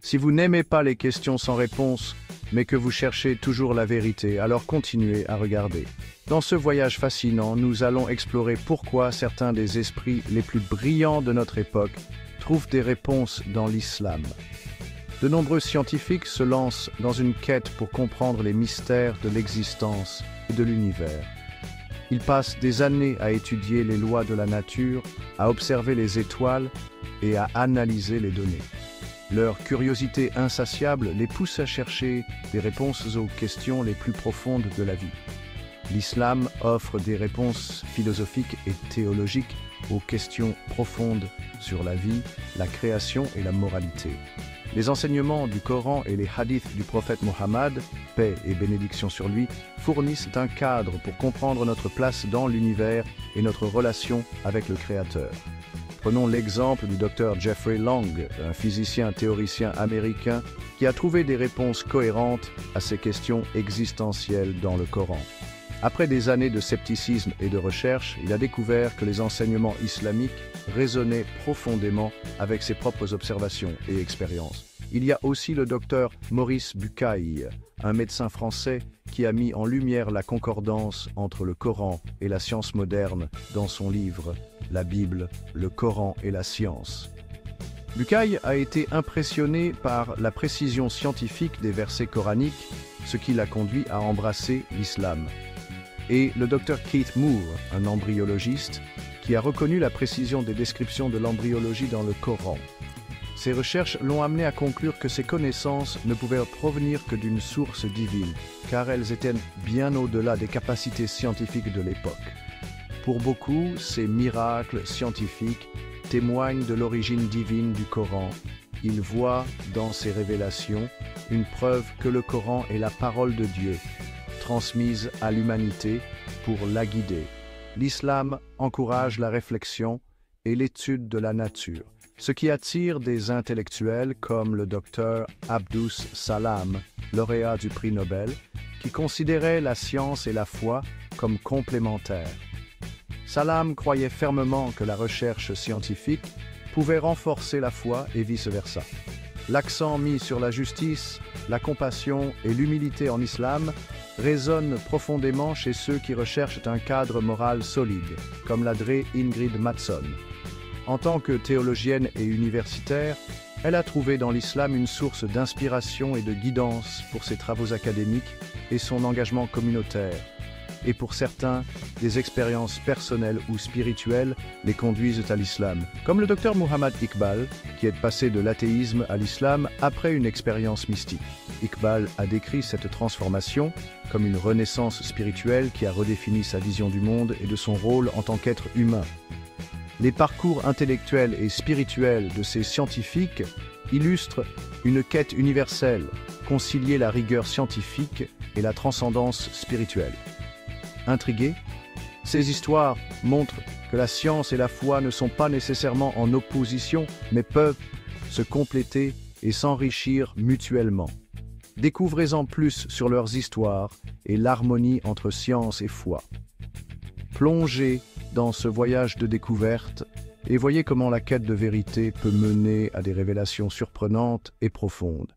Si vous n'aimez pas les questions sans réponse, mais que vous cherchez toujours la vérité, alors continuez à regarder. Dans ce voyage fascinant, nous allons explorer pourquoi certains des esprits les plus brillants de notre époque trouvent des réponses dans l'islam. De nombreux scientifiques se lancent dans une quête pour comprendre les mystères de l'existence et de l'univers. Ils passent des années à étudier les lois de la nature, à observer les étoiles et à analyser les données. Leur curiosité insatiable les pousse à chercher des réponses aux questions les plus profondes de la vie. L'islam offre des réponses philosophiques et théologiques aux questions profondes sur la vie, la création et la moralité. Les enseignements du Coran et les hadiths du prophète Mohammed, paix et bénédiction sur lui, fournissent un cadre pour comprendre notre place dans l'univers et notre relation avec le Créateur. Prenons l'exemple du docteur Jeffrey Long, un physicien théoricien américain qui a trouvé des réponses cohérentes à ces questions existentielles dans le Coran. Après des années de scepticisme et de recherche, il a découvert que les enseignements islamiques résonnaient profondément avec ses propres observations et expériences. Il y a aussi le docteur Maurice Bucaille, un médecin français qui a mis en lumière la concordance entre le Coran et la science moderne dans son livre « La Bible, le Coran et la science ». Bucaille a été impressionné par la précision scientifique des versets coraniques, ce qui l'a conduit à embrasser l'islam. Et le docteur Keith Moore, un embryologiste, qui a reconnu la précision des descriptions de l'embryologie dans le Coran. Ces recherches l'ont amené à conclure que ces connaissances ne pouvaient provenir que d'une source divine, car elles étaient bien au-delà des capacités scientifiques de l'époque. Pour beaucoup, ces miracles scientifiques témoignent de l'origine divine du Coran. Ils voient dans ces révélations une preuve que le Coran est la parole de Dieu, transmise à l'humanité pour la guider. L'islam encourage la réflexion et l'étude de la nature, ce qui attire des intellectuels comme le docteur Abdus Salam, lauréat du prix Nobel, qui considérait la science et la foi comme complémentaires. Salam croyait fermement que la recherche scientifique pouvait renforcer la foi et vice-versa. L'accent mis sur la justice, la compassion et l'humilité en islam résonne profondément chez ceux qui recherchent un cadre moral solide, comme l'adresse Ingrid Mattson. En tant que théologienne et universitaire, elle a trouvé dans l'islam une source d'inspiration et de guidance pour ses travaux académiques et son engagement communautaire. Et pour certains, des expériences personnelles ou spirituelles les conduisent à l'islam, comme le docteur Muhammad Iqbal, qui est passé de l'athéisme à l'islam après une expérience mystique. Iqbal a décrit cette transformation comme une renaissance spirituelle qui a redéfini sa vision du monde et de son rôle en tant qu'être humain. Les parcours intellectuels et spirituels de ces scientifiques illustrent une quête universelle, concilier la rigueur scientifique et la transcendance spirituelle. Intrigués, ces histoires montrent que la science et la foi ne sont pas nécessairement en opposition, mais peuvent se compléter et s'enrichir mutuellement. Découvrez-en plus sur leurs histoires et l'harmonie entre science et foi. Plongez dans ce voyage de découverte et voyez comment la quête de vérité peut mener à des révélations surprenantes et profondes.